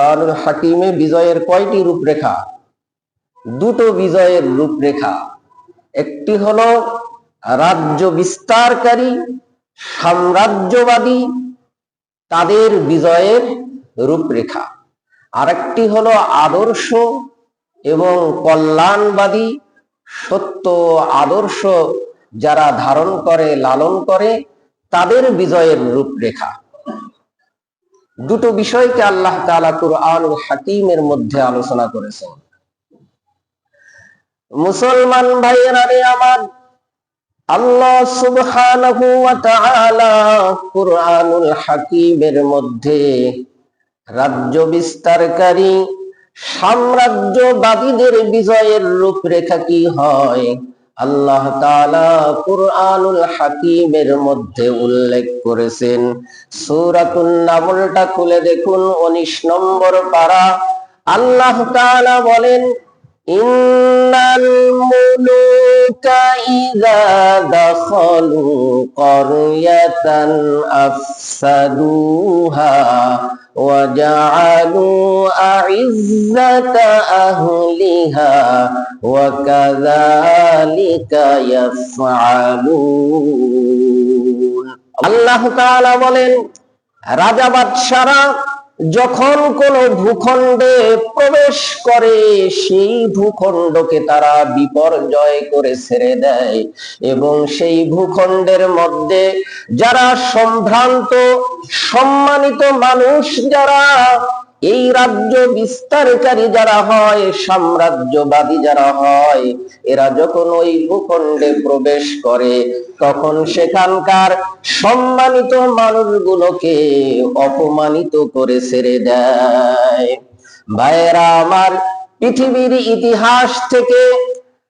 কুরআনুল হাকিমে বিজয়ের কয়টি রূপরেখা? দুটো বিজয়ের রূপরেখা। একটি হলো রাজ্য বিস্তারকারী সাম্রাজ্যবাদী তাদের বিজয়ের রূপরেখা, আরেকটি হলো আদর্শ এবং কল্যাণবাদী সত্য আদর্শ যারা ধারণ করে লালন করে তাদের বিজয়ের রূপরেখা। দুটো বিষয়কে আল্লাহ তাআলা কুরআনুল হাকিমের মধ্যে আলোচনা করেছেন। মুসলমান ভাইয়েরা আমার, আল্লাহ সুবহানাহু ওয়া তাআলা কুরআনুল হাকিমের মধ্যে রাজ্য বিস্তারকারী সাম্রাজ্যবাদীদের বিজয়ের রূপরেখা কি হয় আল্লাহ তাআলা কুরআনুল হাকিমের মধ্যে উল্লেখ করেছেন। সূরাতুন নামলটা খুলে দেখুন, 19 নম্বর পারা। আল্লাহ তাআলা বলেন, ইন্নাল মুলুকা ইযা দাখালু ক্বরয়াতান আফসাদুহা ওয়া জাআলু আ'iজ্জাতা আহলিহা ওয়া কাযালিকা ইয়াফআলুন। আল্লাহ তাআলা বলেন, রাজা বাদশারা যখন কোন ভূখণ্ডে প্রবেশ করে সেই ভূখণ্ডকে তারা বিপর্যয় করে ছেড়ে দেয় এবং সেই ভূখণ্ডের মধ্যে যারা সম্ভ্রান্ত সম্মানিত মানুষ যারা এই রাজ্য বিস্তারকারী যারা হয় সাম্রাজ্যবাদী যারা হয় এরা যখন ওই ভূখণ্ডে প্রবেশ করে তখন সেখানকার সম্মানিত মানুষগুলোকে অপমানিত করে ছেড়ে দেয়। ভাইয়েরা আমার, পৃথিবীর ইতিহাস থেকে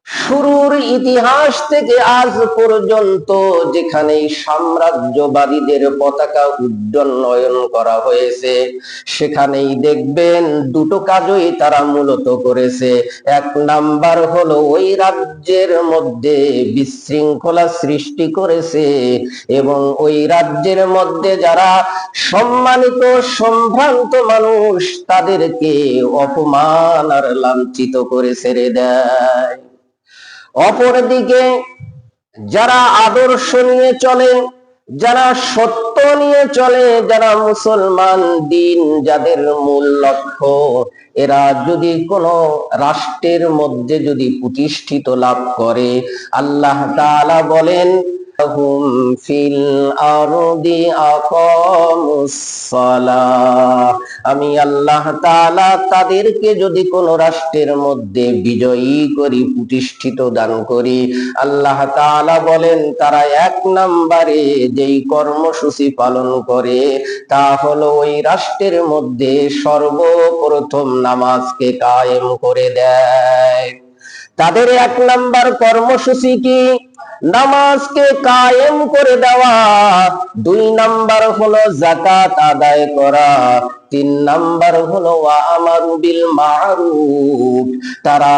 শুরুর ইতিহাস থেকে আজ পর্যন্ত যেখানে সাম্রাজ্যবাদীদের পতাকা উড্ডয়ন করা হয়েছে সেখানেই দেখবেন দুটো কাজই তারা মূলত করেছে। এক নাম্বার হলো ওই রাজ্যের মধ্যে বিশৃঙ্খলা সৃষ্টি করেছে এবং ওই রাজ্যের মধ্যে যারা সম্মানিত সম্ভ্রান্ত মানুষ তাদেরকে অপমান আর লাঞ্ছিত করে ছেড়ে দেয়। অপরদিকে যারা আদর্শ নিয়ে চলে, যারা সত্য নিয়ে চলে, যারা মুসলমান দিন যাদের মূল লক্ষ্য, এরা যদি কোনো রাষ্ট্রের মধ্যে যদি প্রতিষ্ঠিত লাভ করে আল্লাহ তাআলা বলেন, হুম ফিল আরদি আকামুস সালাহ, আমি আল্লাহ তাআলা তাদেরকে যদি কোন রাষ্ট্রের মধ্যে বিজয়ী করি প্রতিষ্ঠিত দান করি আল্লাহ তাআলা বলেন তারা এক নম্বরে যেই কর্মসূচি পালন করে তা হলো ওই রাষ্ট্রের মধ্যে সর্বপ্রথম নামাজকে কায়েম করে দেয়। তাদের এক নম্বর কর্মসূচি কি? নামাজকে কায়েম করে দেওয়া। 2 নাম্বার হলো যাকাত আদায় করা। 3 নাম্বার হলো ওয়া আমারু বিল মারুফ, তারা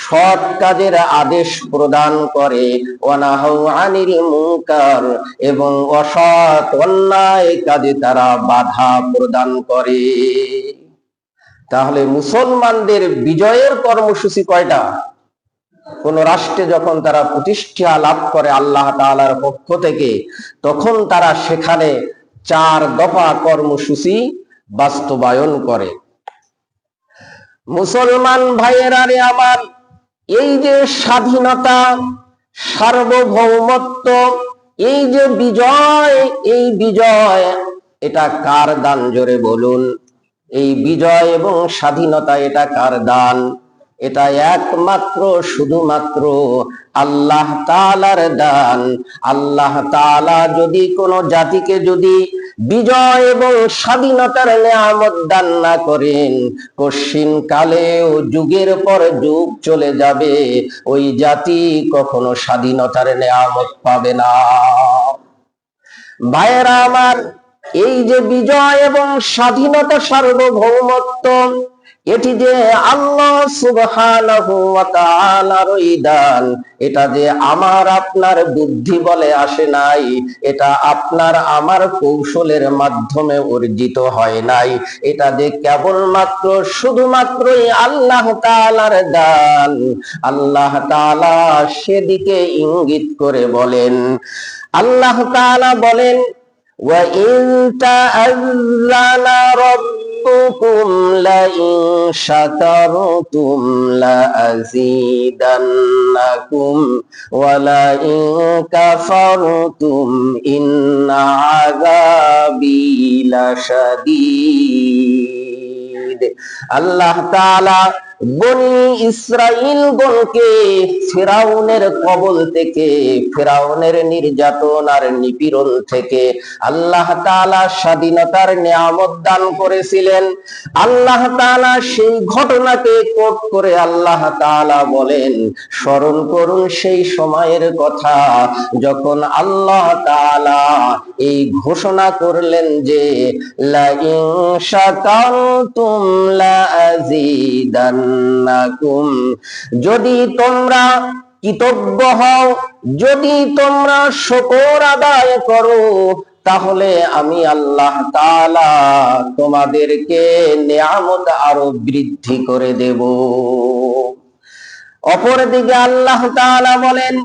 সৎ কাজের আদেশ প্রদান করে, ওয়া নাহাউ আনিল মুনকার, এবং অসৎ অন্যায় কাজে তারা বাধা প্রদান করে। তাহলে মুসলমানদের বিজয়ের কর্মসূচি কয়টা? কোন রাষ্ট্রে যখন তারা প্রতিষ্ঠা লাভ করে আল্লাহ তাআলার পক্ষ থেকে তখন তারা সেখানে 4 দফা কর্মসূচি বাস্তবায়ন করে। মুসলমান ভাইয়েরা আমার, এই যে স্বাধীনতা সার্বভৌমত্ব এই যে বিজয়, এই বিজয় এটা কার দান? জোরে বলুন। এই বিজয় এবং স্বাধীনতা এটা কার দান? এটা একমাত্র শুধুমাত্র আল্লাহ তাআলার দান। আল্লাহ তাআলা যদি কোনো জাতিকে যদি বিজয় এবং স্বাধীনতার নিয়ামত দান না করেন কশিন কালেও যুগের পর যুগ চলে যাবে ওই জাতি কখনো স্বাধীনতার নিয়ামত পাবে না। ভাইয়েরা আমার, এই যে বিজয় এবং স্বাধীনতা সার্বভৌমত্ব এটি যে আল্লাহ সুবহানাহু ওয়া তাআলার দান, এটা যে আমার আপনার বুদ্ধি বলে আসে নাই, এটা আপনার আমার কৌশলের মাধ্যমে অর্জিত হয় নাই, এটা যে কেবলমাত্র শুধুমাত্রই আল্লাহ তাআলার দান। আল্লাহ তাআলা সেদিকে ইঙ্গিত করে বলেন, আল্লাহ তাআলা বলেন, ওয়া ইন তাআযানা ربكم لئن شكرتم لأزيدنكم ولئن كفرتم إن عذابي لشديد। আল্লাহ তাআলা বনি ইসরাইল গণকে ফিরাউনের কবল থেকে, ফিরাউনের নির্যাতন আর নিপীড়ন থেকে আল্লাহ তাআলা স্বাধীনতার নিয়ামত দান করেছিলেন। আল্লাহ তাআলা সেই ঘটনাকে কোট করে আল্লাহ তাআলা বলেন, স্মরণ করুন সেই সময়ের কথা যখন আল্লাহ তাআলা এই ঘোষণা করলেন যে লাইন শাকারতুম লাআযীদান্নাকুম, যদি তোমরা কৃতজ্ঞ হও, যদি তোমরা শুকর আদায় করো, তাহলে আমি আল্লাহ তাআলা তোমাদেরকে নিয়ামত আরো বৃদ্ধি করে দেব। অপরদিকে আল্লাহ তাআলা বলেন,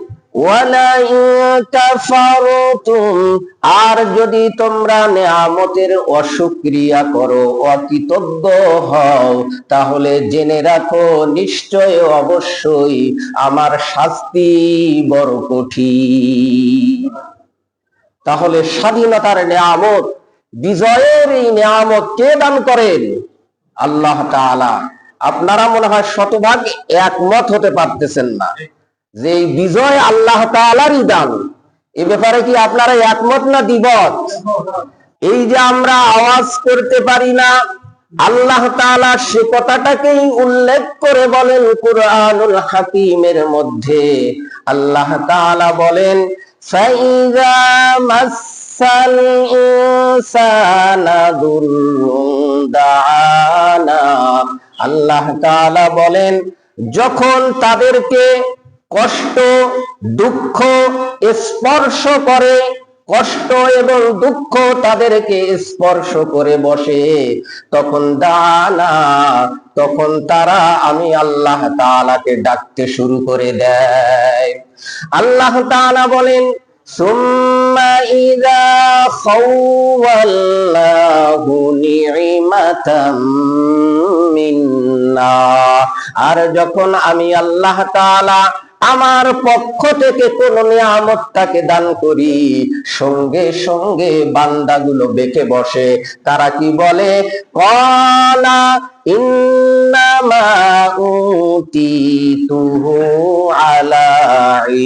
আর যদি তোমরা নিয়ামতের অশুকরিয়া করো, অকৃতজ্ঞ হও, তাহলে জেনে রাখো নিশ্চয় অবশ্যই আমার শাস্তি বড় কঠিন। তাহলে স্বাধীনতার নিয়ামত, বিজয়ের এই নিয়ামত কে দান করেন? আল্লাহ তাআলা। আপনারা মনে হয় শতভাগ একমত হতে পারতেছেন না যে এই বিজয় আল্লাহ তাআলারই দান। এ ব্যাপারে কি আপনারা একমত না দ্বিমত? এই যে আমরা আওয়াজ করতে পারি না, আল্লাহ তাআলা সে কথাটাকেই উল্লেখ করে বলেন কুরআনুল হাকিমের মধ্যে। আল্লাহ তাআলা বলেন, ফাইযা মাসাল ইনসানা দুররুন দাআনা। আল্লাহ তাআলা বলেন, যখন তাদেরকে কষ্ট দুঃখ স্পর্শ করে, কষ্ট এবং দুঃখ তাদেরকে স্পর্শ করে বসে, তখন দানা, তখন তারা আমি আল্লাহ তাআলাকে ডাকতে শুরু করে দেয়। আল্লাহ তাআলা বলেন, সুম্মা ইযা খাওয়াল্লাহু নি'মাতাম মিন্না, আর যখন আমি আল্লাহ তাআলা আমার পক্ষ থেকে কোন নিয়ামতটাকে দান করি, সঙ্গে সঙ্গে বান্দাগুলো বেঁকে বসে। তারা কি বলে? ক্বালা ইন্নামা উতীতুহু আলা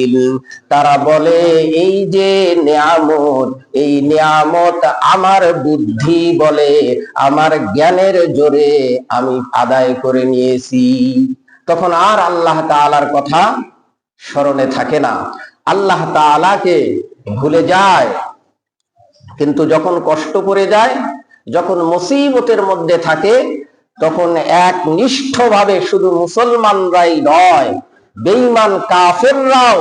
ইলম। তারা বলে, এই যে নিয়ামত, এই নিয়ামত আমার বুদ্ধি বলে, আমার জ্ঞানের জোরে আমি আদায় করে নিয়েছি। তখন আর আল্লাহ তাআলার কথা স্মরণে থাকে না, আল্লাহ তাআলাকে ভুলে যায়। কিন্তু যখন কষ্ট পড়ে যায়, যখন মুসিবতের মধ্যে থাকে, তখন একনিষ্ঠভাবে শুধু মুসলমানরাই নয়, বেঈমান কাফেররাও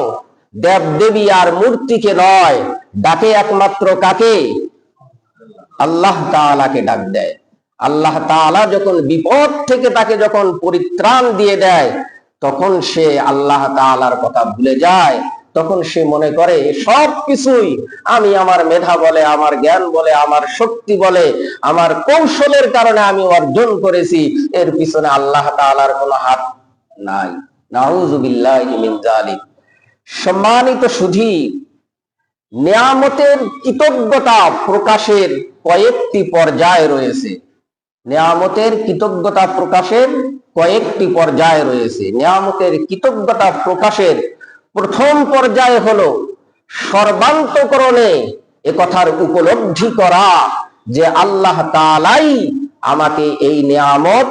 দেব দেবী আর মূর্তিকে নয়, ডাকে একমাত্র কাকে? আল্লাহ তাআলাকে ডাক দেয়। আল্লাহ তাআলা যখন বিপদ থেকে তাকে যখন পরিত্রাণ দিয়ে দেয়, তখন সে আল্লাহ তাআলার কথা ভুলে যায়। তখন সে মনে করে সব কিছুই আমি আমার মেধা বলে, আমার জ্ঞান বলে, আমার শক্তি বলে, আমার কৌশলের কারণে আমি অর্জন করেছি, এর পিছনে আল্লাহ তাআলার কোনো হাত নাই। নাউযুবিল্লাহি মিন যালিক। সম্মানিত সুধী, নিয়ামতের কৃতজ্ঞতা প্রকাশের কয়েকটি পর্যায় রয়েছে। নিয়ামতের কৃতজ্ঞতা প্রকাশের কয়েকটি পর্যায় রয়েছে। নিয়ামতের কৃতজ্ঞতা প্রকাশের প্রথম পর্যায় হলো সর্বান্তকরণে এ কথার উপলব্ধি করা যে আল্লাহ তাআলাই আমাকে এই নিয়ামত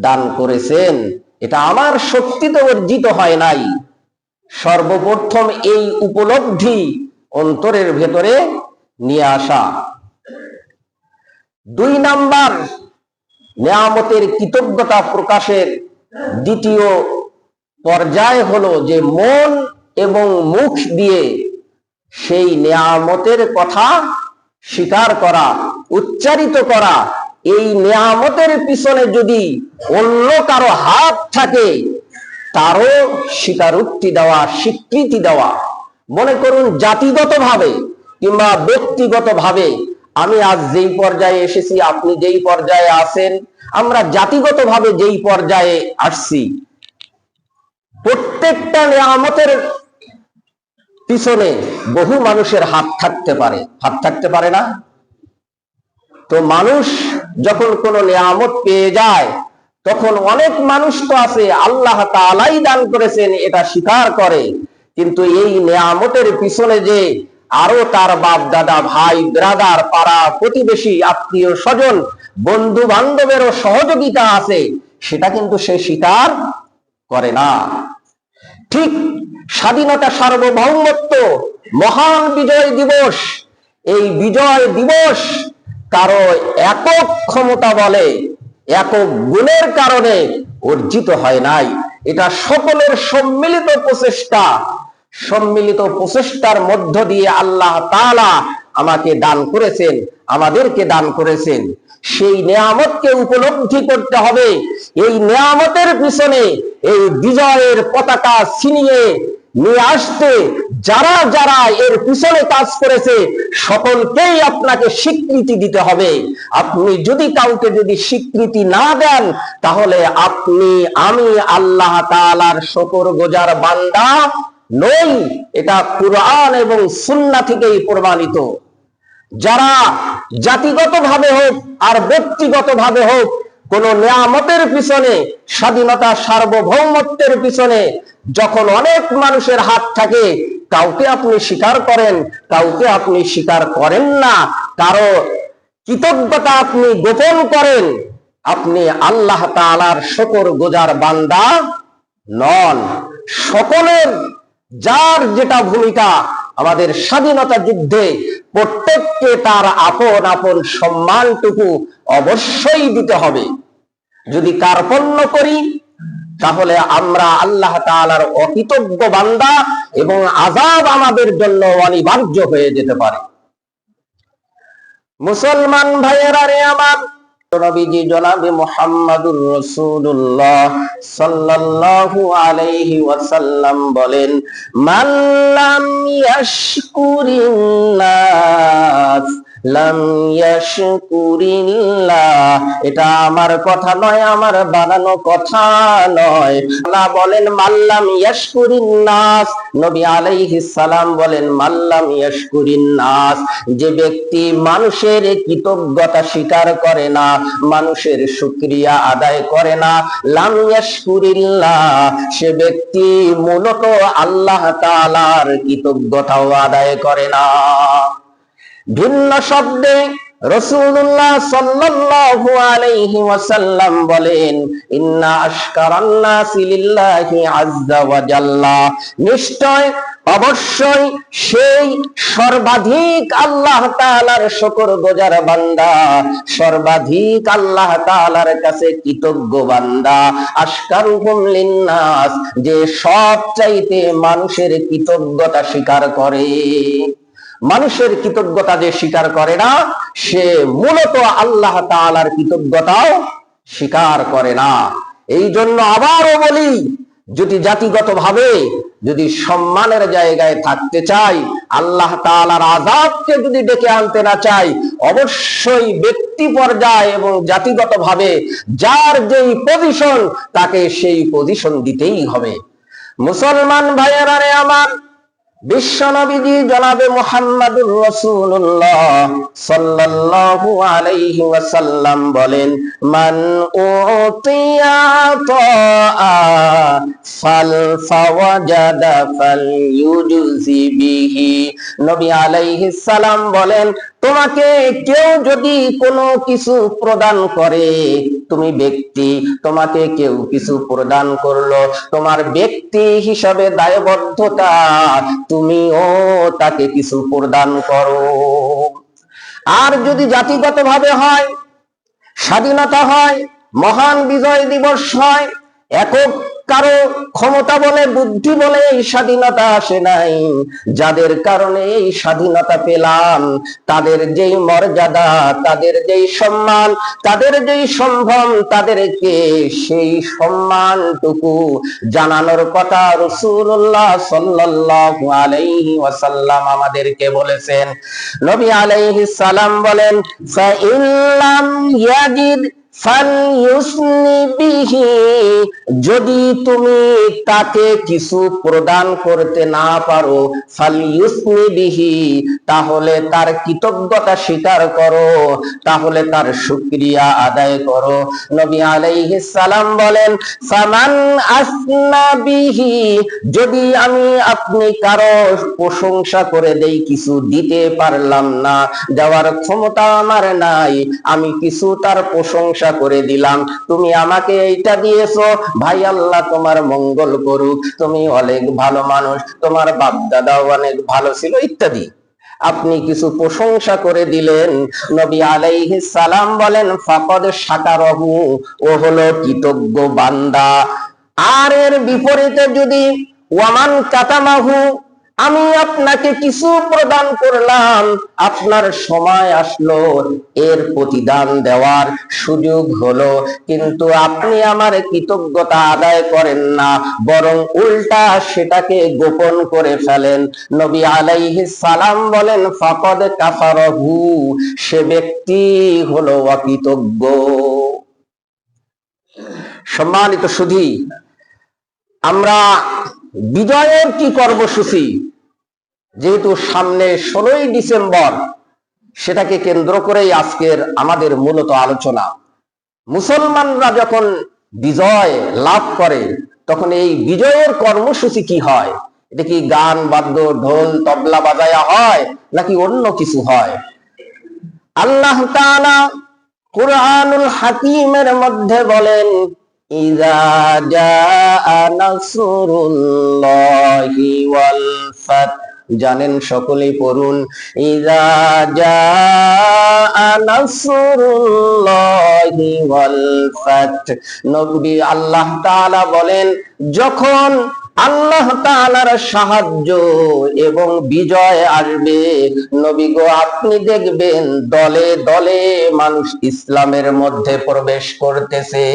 দান করেছেন, এটা আমার শক্তিতে অর্জিত হয় নাই। সর্বপ্রথম এই উপলব্ধি অন্তরের ভেতরে নিয়ে আসা। 2 নাম্বার, নিয়ামতের কৃতজ্ঞতা প্রকাশের দ্বিতীয় পর্যায় হলো যে মন এবং মুখ দিয়ে সেই নিয়ামতের কথা স্বীকার করা, উচ্চারিত করা। এই নিয়ামতের পিছনে যদি অন্য কারো হাত থাকে তারও স্বীকারোক্তি দেওয়া, স্বীকৃতি দেওয়া। মনে করুন জাতিগতভাবে কিংবা ব্যক্তিগতভাবে আমি আজ যেই পর্যায়ে এসেছি, আপনি যেই পর্যায়ে আছেন, আমরা জাতিগতভাবে যেই পর্যায়ে আসছি, প্রত্যেকটা নিয়ামতের পিছনে বহু মানুষের হাত থাকতে পারে, হাত থাকতে পারে না? তো মানুষ যখন কোনো নিয়ামত পেয়ে যায় তখন অনেক মানুষ তো আছে আল্লাহ তাআলাই দান করেছেন এটা স্বীকার করে, কিন্তু এই নিয়ামতের পিছনে যে আরো তার বাপ দাদা, ভাই ব্রাদার, পাড়া প্রতিবেশী, আত্মীয় স্বজন, বন্ধু বান্ধবেরও সহযোগিতা আছে সেটা কিন্তু সে স্বীকার করে না। ঠিক স্বাধীনতা, সার্বভৌমত্ব, মহান বিজয় দিবস, এই বিজয় দিবস কারো একক ক্ষমতা বলে, একক গুণের কারণে অর্জিত হয় নাই। এটা সকলের সম্মিলিত প্রচেষ্টা। সম্মিলিত প্রচেষ্টার মধ্য দিয়ে আল্লাহ তাআলা আমাকে দান করেছেন, আমাদেরকে দান করেছেন। সেই নিয়ামতকে উপলব্ধি করতে হবে। এই নিয়ামতের পিছনে এই বিজয়ের পতাকা ছিনিয়ে নিয়ে আসতে যারা যারা এর পিছনে কাজ করেছে সকলকেই আপনাকে স্বীকৃতি দিতে হবে। আপনি যদি কাউকে যদি স্বীকৃতি না দেন তাহলে আপনি, আমি আল্লাহ তাআলার শুকরগুজার বান্দা নই। এটা কুরআন এবং সুন্নাহ থেকেই প্রমাণিত। যারা জাতিগতভাবে হোক আর ব্যক্তিগতভাবে হোক কোন নিয়ামতের পিছনে, স্বাধীনতা সার্বভৌমত্বের পিছনে যখন অনেক মানুষের হাত থাকে, কাউকে আপনি স্বীকার করেন, কাউকে আপনি স্বীকার করেন না, কারো কৃতজ্ঞতা আপনি গোপন করেন, আপনি আল্লাহ তাআলার শুকরগুজার বান্দা নন। সকলের যার যেটা ভূমিকা, আমাদের স্বাধীনতা যুদ্ধে প্রত্যেককে তার আপন আপন সম্মানটুকু অবশ্যই দিতে হবে। যদি কার্পণ্য করি তাহলে আমরা আল্লাহ তাআলার অকৃতজ্ঞ বান্দা এবং আযাব আমাদের জন্য অনিবার্য হয়ে যেতে পারে। মুসলমান ভাইয়েরা রে আমার, নবীজি জনাবে মুহাম্মাদুর রাসূলুল্লাহ সাল্লাল্লাহু আলাইহি ওয়াসাল্লাম বলেন, মান লাম ইয়াশকুরিন নাস লাম ইয়াশকুরিল্লাহ। এটা আমার কথা নয়, আমার বানানো কথা নয়। আল্লাহ বলেন মাল্লাম ইয়াশকুরিন নাস, নবী আলাইহিস সালাম বলেন মাল্লাম ইয়াশকুরিন নাস। যে ব্যক্তি মানুষের কৃতজ্ঞতা স্বীকার করে না, মানুষের শুকরিয়া আদায় করে না, লাম ইয়াশকুরিল্লাহ, সে ব্যক্তি মূলত আল্লাহ তাআলার কৃতজ্ঞতাও আদায় করে না। ভিন্ন শব্দে রাসূলুল্লাহ সাল্লাল্লাহু আলাইহি ওয়াসাল্লাম বলেন, ইন্না আশকারান নাসি লিল্লাহি আযযা ওয়া জাল্লা, নিশ্চয় অবশ্যই সেই সর্বাধিক আল্লাহ তাআলার শুকরগুজার বান্দা, সর্বাধিক আল্লাহ তাআলার কাছে কৃতজ্ঞ বান্দা, আশকারুহুম লিন্নাস, যে সবচাইতে মানুষের কৃতজ্ঞতা স্বীকার করে। মানুষের কৃতজ্ঞতা যে স্বীকার করে না সে মূলত আল্লাহ তাআলার কৃতজ্ঞতাও স্বীকার করে না। এই জন্য আবারও বলি, যদি জাতিগতভাবে যদি সম্মানের জায়গায় থাকতে চাই, আল্লাহ তাআলার আযাবকে যদি ডেকে আনতে না চাই, অবশ্যই ব্যক্তি পর্যায়ে এবং জাতিগতভাবে যার যেই পজিশন তাকে সেই পজিশন দিতেই হবে। মুসলমান ভাইয়েরা রে আমার, বিশ্ব নবীজি জনাবে মুহাম্মাদুর রাসূলুল্লাহ সাল্লাল্লাহু আলাইহি ওয়াসাল্লাম বলেন, মান উতিয়া তাআ ফাল ফাওয়াজাদা ফালইউজজি বিহি। নবী আলাইহিস সালাম বলেন, তোমাকে কেউ যদি কোনো কিছু প্রদান করে, তুমি ব্যক্তি, তোমাকে কেউ কিছু প্রদান করলো, তোমার ব্যক্তি হিসাবে দায়বদ্ধতা তুমিও তাকে কিছু প্রদান করো। আর যদি জাতিগতভাবে হয়, স্বাধীনতা হয়, মহান বিজয় দিবস হয়, একক কারো ক্ষমতা বলে বুদ্ধি বলে এই স্বাধীনতা আসে নাই। যাদের কারণে এই স্বাধীনতা পেলাম তাদের যেই মর্যাদা, তাদের যেই সম্মান, তাদের যেই সম্ভ্রম, তাদেরকে সেই সম্মানটুকু জানানোর কথা রাসূলুল্লাহ সাল্লাল্লাহু আলাইহি ওয়াসাল্লাম আমাদেরকে বলেছেন। নবী আলাইহিস সালাম বলেন, ফা ইল্লাম ইয়াজিদ ফালইউসনি বিহি, যদি তুমি তাকে কিছু প্রদান করতে না পারো, ফালইউসনি বিহি, তাহলে তার কৃতজ্ঞতা স্বীকার করো, তাহলে তার শুকরিয়া আদায় করো। নবী আলাইহিস সালাম বলেন, ফামান আসনা বিহি, যদি আমি আপনি কারো প্রশংসা করে দেই, কিছু দিতে পারলাম না, দেওয়ার ক্ষমতা আমার নাই, আমি কিছু তার প্রশংসা করে দিলাম, তুমি আমাকে এইটা দিয়েছো, ভাই আল্লাহ তোমার মঙ্গল করুক, তুমি অনেক ভালো মানুষ, তোমার বাপ দাদাও অনেক ভালো ছিল ইত্যাদি, আপনি কিছু প্রশংসা করে দিলেন। নবী আলাইহিস সালাম বলেন, ফাকাদ শাকারহু, ও হলো কৃতজ্ঞ বান্দা। আর এর বিপরীতে যদি ওয়ামান কাতামাহু, আমি আপনাকে কিছু প্রদান করলাম, আপনার সময় আসলো এর প্রতিদান দেওয়ার সুযোগ হলো, কিন্তু আপনি আমার কৃতজ্ঞতা আদায় করেন না, বরং উল্টা সেটাকে গোপন করে ফেলেন। নবী আলাইহিস সালাম বলেন, ফাকাদ কাফারাহু, সে ব্যক্তি হলো অকৃতজ্ঞ। সম্মানিত সুধী, আমরা বিজয়ের কি কর্মসূচি, যেহেতু সামনে 16ই ডিসেম্বর, সেটাকে কেন্দ্র করেই আজকের আমাদের মূলত আলোচনা। মুসলমানরা যখন বিজয় লাভ করে তখন এই বিজয়ের কর্মসূচি কি হয়? এটা কি গান বাদ্য ঢোল তবলা বাজায়া হয় নাকি অন্য কিছু হয়? আল্লাহ তাআলা কুরআনুল হাকিমের মধ্যে বলেন, ইযা জাআ নাসরুল্লাহি ওয়াল ফাত, জানেন সকলেই পড়ুন, ইযা জাআ নাসরুল্লাহি ওয়াল ফাত। নবী আল্লাহ তাআলা বলেন, যখন আল্লাহ তাআলার সাহায্য এবং বিজয় আসবে, নবী গো আপনি দেখবেন দলে দলে মানুষ ইসলামের মধ্যে প্রবেশ করতেছে।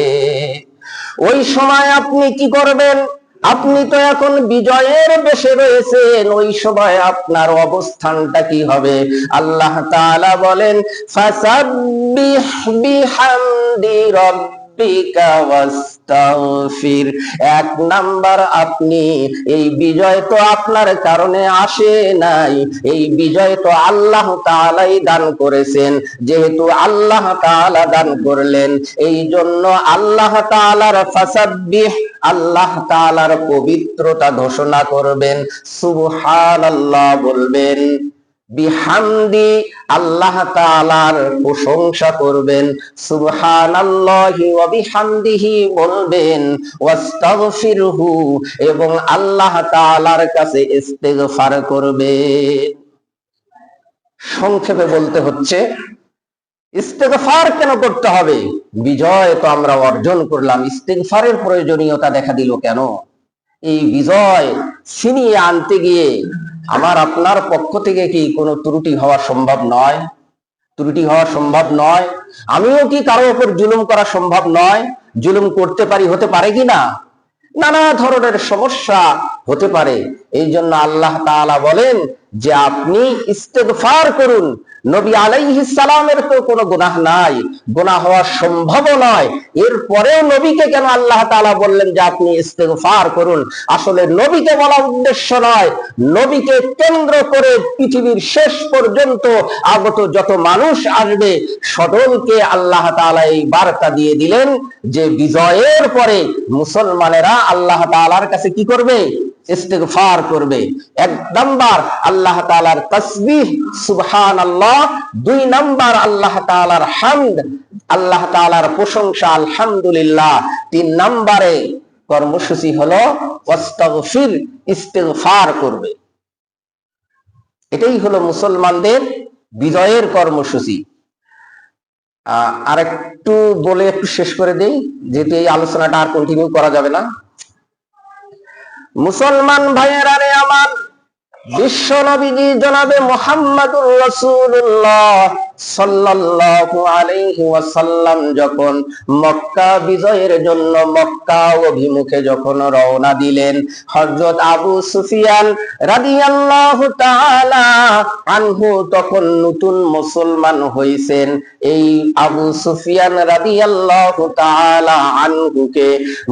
ওই সময় আপনি কি করবেন? আপনি তো এখন বিজয়ের বেশে রয়েছেন, ওই সময় আপনার অবস্থানটা কি হবে? আল্লাহ তাআলা বলেন, ফাসাব্বিহ বিহামদি রাব্বিকা ওয়াস্তাগফির। এক নাম্বার, আপনি এই বিজয় তো আপনার কারণে আসে নাই, এই বিজয় তো আল্লাহ তাআলাই দান করেছেন। যেহেতু আল্লাহ তাআলা দান করলেন, এই জন্য আল্লাহ তাআলার ফাসাব্বিহ, আল্লাহ তাআলার পবিত্রতা ঘোষণা করবেন, সুবহানাল্লাহ বলবেন, বিহামদি, আল্লাহ তাআলার প্রশংসা করবেন, সুবহানাল্লাহি ওয়া বিহামদিহি বলবেন, ওয়াস্তাগফিরহু, এবং আল্লাহ তাআলার কাছে ইস্তিগফার করবেন। সংক্ষেপে বলতে হচ্ছে, ইস্তিগফার কেন করতে হবে? বিজয় তো আমরা অর্জন করলাম, ইস্তিগফারের প্রয়োজনীয়তা দেখা দিল কেন? এই বিজয় ছিনিয়ে আনতে গিয়ে আমার আপনার পক্ষ থেকে কি কোনো ত্রুটি হওয়া সম্ভব নয়? ত্রুটি হওয়া সম্ভব নয়? আমিও কি কারো উপর জুলুম করা সম্ভব নয়? জুলুম করতে পারি, হতে পারে কিনা? নানা ধরনের সমস্যা হতে পারে। এই জন্য আল্লাহ তাআলা বলেন যে আপনি ইস্তিগফার করুন। নবী আলাইহিস সালামের তো কোনো গুনাহ নাই, গুনাহ হওয়া সম্ভব নয়, এরপরেও নবীকে কেন আল্লাহ তাআলা বললেন যে আপনি ইস্তিগফার করুন? আসলে নবীকে বলা উদ্দেশ্য নয়, নবীকে কেন্দ্র করে পৃথিবীর শেষ পর্যন্ত আগত যত মানুষ আসবে সকলকে আল্লাহ তাআলা এই বার্তা দিয়ে দিলেন যে বিজয়ের পরে মুসলমানেরা আল্লাহ তাআলার কাছে কি করবে? ইস্তিগফার করবে। এক নাম্বার আল্লাহ তাআলার তাসবিহ সুবহানাল্লাহ, দুই নাম্বার আল্লাহ তাআলার হামদ, আল্লাহ তাআলার প্রশংসা আলহামদুলিল্লাহ, তিন নম্বরে কর্মসূচি হলো ওয়াস্তাগফির, ইস্তিগফার করবে। এটাই হলো মুসলমানদের বিজয়ের কর্মসূচি। আরেকটু বলে একটু শেষ করে দেই, যেহেতু এই আলোচনাটা আর কন্টিনিউ করা যাবে না। মুসলমান ভাইয়েরা রে আমার, বিশ্ব নবীজি জনাবে মুহাম্মাদুর রাসূলুল্লাহ সাল্লাল্লাহু আলাইহি ওয়াসাল্লাম যখন মক্কা বিজয়ের জন্য মক্কা অভিমুখে যখন রওনা দিলেন, হযরত আবু সুফিয়ান রাদিয়াল্লাহু তাআলা আনহু তখন নতুন মুসলমান হইছেন। এই আবু সুফিয়ান রাদিয়াল্লাহু তাআলা আনহুকে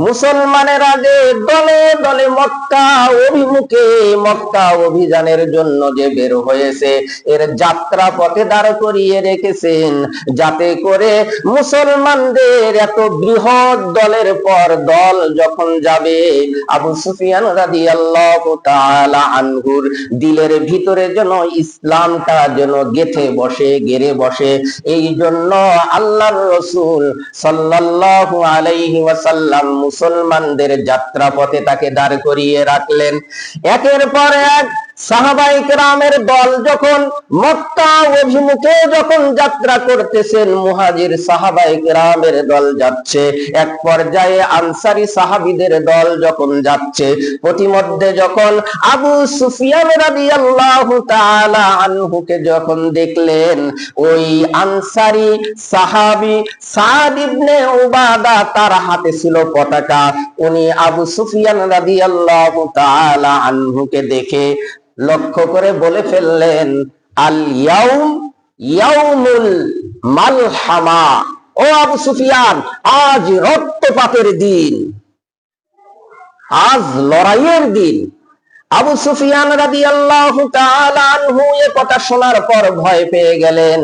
মুসলমানের আগে দলে দলে মক্কা অভিমুখে মক্কা অভিযানের জন্য যে বের হয়েছে, এর যাত্রা পথে দাঁড় করিয়ে রেখেছেন, যাতে করে মুসলমানদের এত বৃহৎ দলের পর দল যখন যাবে, আবু সুফিয়ান রাদিয়াল্লাহু তাআলা আনহুর দিলের ভিতরে যেন ইসলামটা যেন গেড়ে বসে। এই জন্য আল্লাহর রাসূল সাল্লাল্লাহু আলাইহি ওয়াসাল্লাম মুসলমানদের যাত্রা পথে তাকে দাঁড় করিয়ে রাখলেন। একের পর এক সাহাবায়ে কেরামের দল যখন মক্কা অভিমুখে যখন যাত্রা করতেছেন, মুহাজির সাহাবায়ে কেরামের দল যাচ্ছে, এক পর্যায়ে আনসারী সাহাবীদের দল যখন যাচ্ছে, প্রতিমধ্যে যখন আবু সুফিয়ান রাদিয়াল্লাহু তাআলা আনহুকে যখন দেখলেন, ওই আনসারী সাহাবী সাদ ইবনে উবাদা, তার হাতে ছিল পতাকা। উনি আবু সুফিয়ান রাদিয়াল্লাহু তাআলা আনহুকে দেখে লক্ষ্য করে বলে ফেললেন, আল ইয়াউম ইয়াউমুল মালহামা, ও আবু সুফিয়ান, আজ রক্তপাতের দিন, আজ লড়াইয়ের দিন। আবু সুফিয়ান রাদিয়াল্লাহু তাআলা আনহু এই কথা শোনার পর ভয় পেয়ে গেলেন।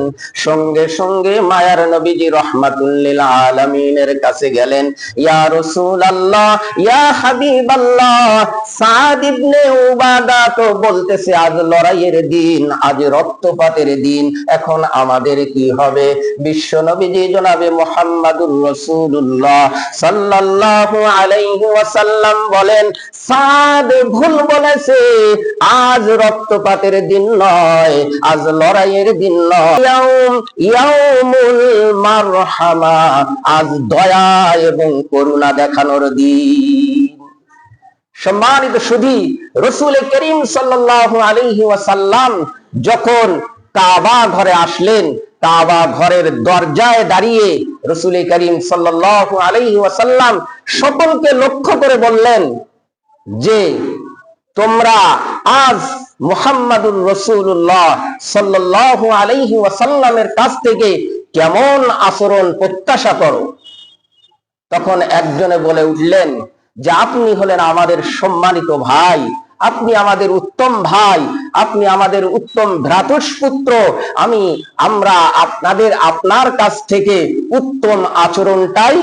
সঙ্গে সঙ্গে মায়ার নবীজি রাহমাতুল লিল আলামিনের কাছে গেলেন। ইয়া রাসূলুল্লাহ, ইয়া হাবিবাল্লাহ, সাদ ইবনে উবাদা তো বলতেছে আজ লড়াইয়ের দিন, আজ রক্তপাতের দিন, এখন আমাদের কি হবে? বিশ্ব নবীজি জনাবে মুহাম্মাদুর রাসূলুল্লাহ সাল্লাল্লাহু আলাইহি ওয়াসাল্লাম বলেন, সাদ ভুল বলে, আজ রক্তপাতের দিন নয়, আজ লড়াইয়ের দিন নয়, ইয়াউমুল মারহামা, আজ দয়া এবং করুণা দেখানোর দিন। সম্মানিত সুধী, রাসূল করিম সাল্লাল্লাহু আলাইহি ওয়াসাল্লাম যখন কাবা ঘরে আসলেন, কাবা ঘরের দরজায় দাঁড়িয়ে রাসূল করিম সাল্লাল্লাহু আলাইহি ওয়াসাল্লাম সকলকে লক্ষ্য করে বললেন যে তোমরা আজ মুহাম্মাদুর রাসূলুল্লাহ সাল্লাল্লাহু আলাইহি ওয়াসাল্লামের কাছ থেকে কেমন আচরণ প্রত্যাশা করো? তখন একজনে বলে উঠলেন যে আপনি হলেন আমাদের সম্মানিত ভাই, আপনি আমাদের উত্তম ভাই, আপনি আমাদের উত্তম ভ্রাতুষ্পুত্র, আমরা আপনার কাছ থেকে উত্তম আচরণটাই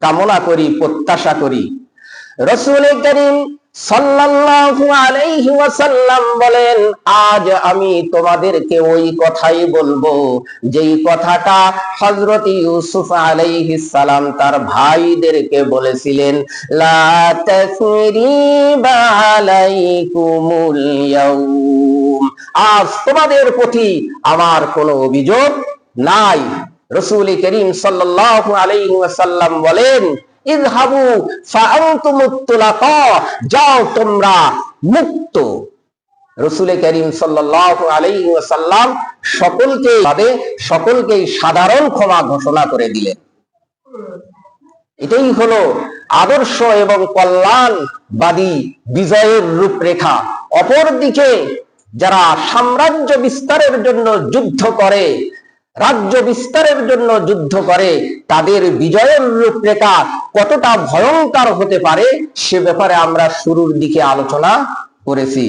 কামনা করি, প্রত্যাশা করি। রাসূল করিম সাল্লাল্লাহু আলাইহি ওয়াসাল্লাম বলেন, আজ আমি তোমাদেরকে ওই কথাই বলবো যেই কথাটা হযরত ইউসুফ আলাইহিস সালাম তার ভাইদেরকে বলেছিলেন, লা তাসরিবা আলাইকুমুল ইয়াউম, আজ তোমাদের প্রতি আমার কোনো অভিযোগ নাই। রাসূল করিম সাল্লাল্লাহু আলাইহি ওয়াসাল্লাম বলেন, ইযহাবু ফাআনতুমুত তুলাকা, যাও তোমরা মুক্ত। রাসূল করিম সাল্লাল্লাহু আলাইহি ওয়াসাল্লাম সকলকেই সাধারণ ক্ষমা ঘোষণা করে দিলেন। এটাই হলো আদর্শ এবং কল্যাণবাদী বিজয়ের রূপরেখা। অপরদিকে যারা সাম্রাজ্য বিস্তারের জন্য যুদ্ধ করে, রাজ্য বিস্তারের জন্য যুদ্ধ করে, তাদের বিজয়ের রূপরেখা কতটা ভয়ঙ্কর হতে পারে সে ব্যাপারে আমরা শুরুর দিকে আলোচনা করেছি।